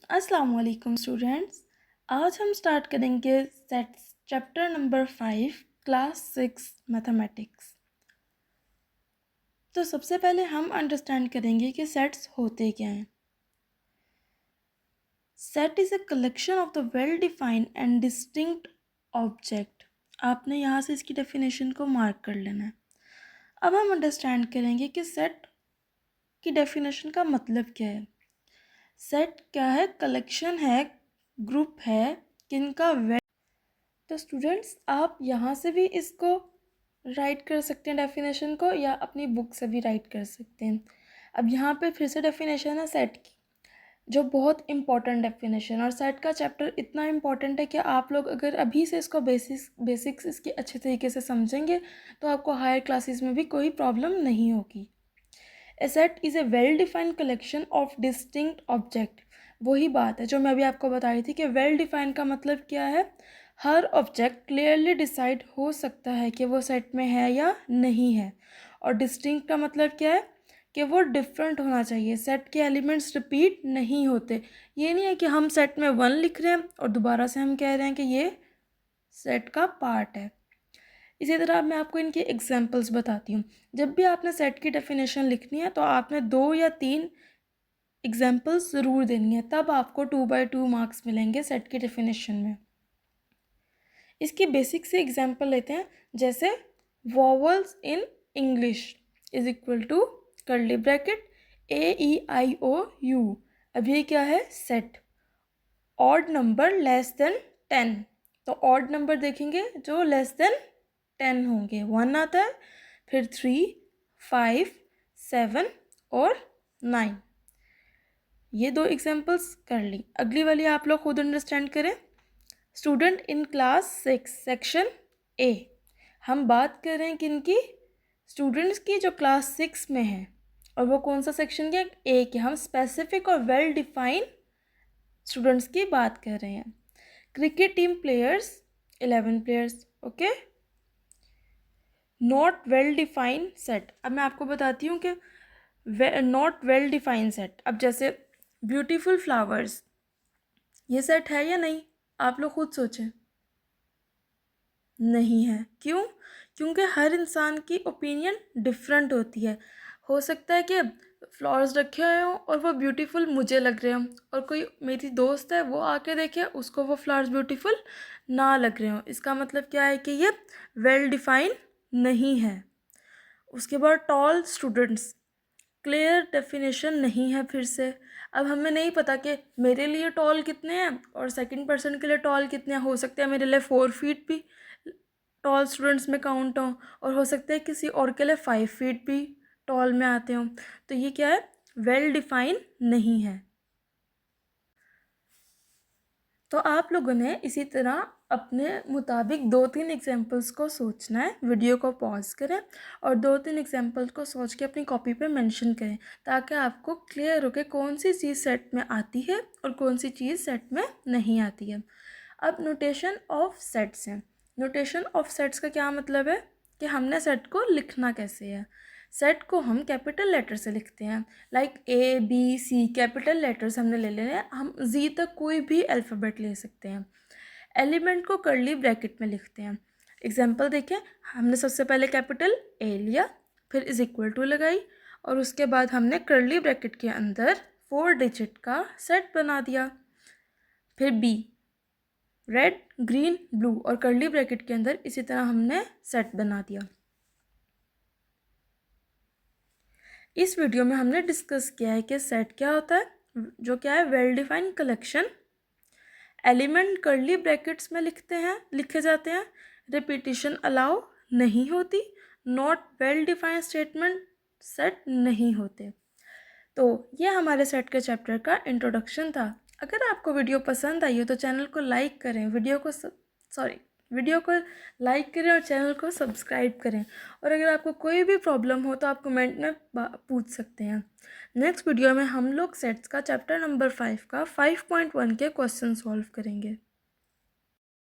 अस्सलाम वालेकुम स्टूडेंट्स। आज हम स्टार्ट करेंगे sets chapter number 5 class 6 mathematics. तो सबसे पहले हम अंडरस्टैंड करेंगे कि सेट्स होते क्या हैं। Set is a collection of the well defined and distinct object. आपने यहाँ से इसकी डेफिनेशन को मार्क कर लेना है। अब हम अंडरस्टैंड करेंगे कि सेट की डेफिनेशन का मतलब क्या है। सेट क्या है? कलेक्शन है, ग्रुप है किनका वेल। तो स्टूडेंट्स आप यहाँ से भी इसको राइट कर सकते हैं डेफिनेशन को, या अपनी बुक से भी राइट कर सकते हैं। अब यहाँ पे फिर से डेफिनेशन है सेट की, जो बहुत इंपॉर्टेंट डेफिनेशन। और सेट का चैप्टर इतना इंपॉर्टेंट है कि आप लोग अगर अभी से इसको बेसिक्स इसकी अच्छे तरीके से समझेंगे तो आपको हायर क्लासेस में भी कोई प्रॉब्लम नहीं होगी। A set is a well defined collection of distinct object. वही बात है जो मैं अभी आपको बता रही थी कि वेल डिफाइंड का मतलब क्या है। हर ऑब्जेक्ट क्लियरली डिसाइड हो सकता है कि वो सेट में है या नहीं है। और डिस्टिंक्ट का मतलब क्या है कि वो डिफरेंट होना चाहिए। सेट के एलिमेंट्स रिपीट नहीं होते। ये नहीं है कि हम सेट में 1 लिख रहे हैं और दोबारा से हम कह रहे हैं कि ये सेट का पार्ट है। इसी तरह मैं आपको इनके एग्जांपल्स बताती हूँ। जब भी आपने सेट की डेफिनेशन लिखनी है तो आपने 2 या 3 एग्जांपल्स ज़रूर देनी है, तब आपको 2/2 मार्क्स मिलेंगे सेट की डेफिनेशन में। इसकी बेसिक से एग्जांपल लेते हैं, जैसे vowels in English is equal to curly bracket AEIOU। अब ये क्या है? Set. Odd number less than 10, तो ऑड नंबर देखेंगे जो लेस देन 10 होंगे। 1 आता है, फिर 3, 5, 7 और 9। ये 2 एग्जांपल्स कर ली। अगली वाली आप लोग खुद अंडरस्टैंड करें। Student in class 6 section A। हम बात कर रहे हैं किनकी? स्टूडेंट्स की जो क्लास 6 में है। और वो कौन सा सेक्शन के? A के। हम स्पेसिफिक और वेल डिफाइंड स्टूडेंट्स की बात कर रहे हैं। Cricket team players 11 players. Okay. Not well defined set. अब मैं आपको बताती हूँ कि नॉट वेल डिफाइंड सेट। अब जैसे ब्यूटीफुल फ्लावर्स, ये सेट है या नहीं? आप लोग खुद सोचें। नहीं है। क्यों? क्योंकि हर इंसान की ओपिनियन डिफरेंट होती है। हो सकता है कि फ्लावर्स रखे हुए हों और वो ब्यूटीफुल मुझे लग रहे हों, और कोई मेरी दोस्त है वो आके देखे उसको वो फ्लावर्स ब्यूटीफुल ना लग रहे हों। इसका मतलब क्या है कि ये वेल डिफाइन नहीं है। उसके बाद टॉल स्टूडेंट्स, क्लियर डेफिनेशन नहीं है फिर से। अब हमें नहीं पता कि मेरे लिए टॉल कितने हैं और सेकंड पर्सन के लिए टॉल कितने हैं। हो सकता है मेरे लिए 4 फीट भी टॉल स्टूडेंट्स में काउंट हों, और हो सकता है किसी और के लिए 5 फीट भी टॉल में आते हों। तो ये क्या है? वेल डिफाइन नहीं है। तो आप लोगों ने इसी तरह अपने मुताबिक 2-3 एग्जांपल्स को सोचना है। वीडियो को पॉज करें और 2-3 एग्जांपल्स को सोच के अपनी कॉपी पे मेंशन करें, ताकि आपको क्लियर हो कि कौन सी चीज़ सेट में आती है और कौन सी चीज़ सेट में नहीं आती है। अब नोटेशन ऑफ सेट्स हैं। नोटेशन ऑफ सेट्स का क्या मतलब है कि हमने सेट को लिखना कैसे है। सेट को हम कैपिटल लेटर से लिखते हैं, लाइक ABC कैपिटल लेटर्स हमने ले लेने हैं। हम जी तक कोई भी अल्फ़ाबेट ले सकते हैं। एलिमेंट को कर्ली ब्रैकेट में लिखते हैं। एग्जांपल देखें, हमने सबसे पहले कैपिटल A लिया, फिर इज़ इक्वल टू लगाई, और उसके बाद हमने कर्ली ब्रैकेट के अंदर 4 डिजिट का सेट बना दिया। फिर B, रेड, ग्रीन, ब्लू, और कर्ली ब्रैकेट के अंदर इसी तरह हमने सेट बना दिया। इस वीडियो में हमने डिस्कस किया है कि सेट क्या होता है, जो क्या है? Well defined collection. Element curly brackets में लिखे जाते हैं। रिपीटिशन अलाउ नहीं होती। Not well defined statement set नहीं होते। तो ये हमारे सेट के चैप्टर का इंट्रोडक्शन था। अगर आपको वीडियो पसंद आई हो तो चैनल को लाइक करें, वीडियो को लाइक करें और चैनल को सब्सक्राइब करें। और अगर आपको कोई भी प्रॉब्लम हो तो आप कमेंट में पूछ सकते हैं। नेक्स्ट वीडियो में हम लोग सेट्स का चैप्टर नंबर 5 का 5.1 के क्वेश्चन सॉल्व करेंगे।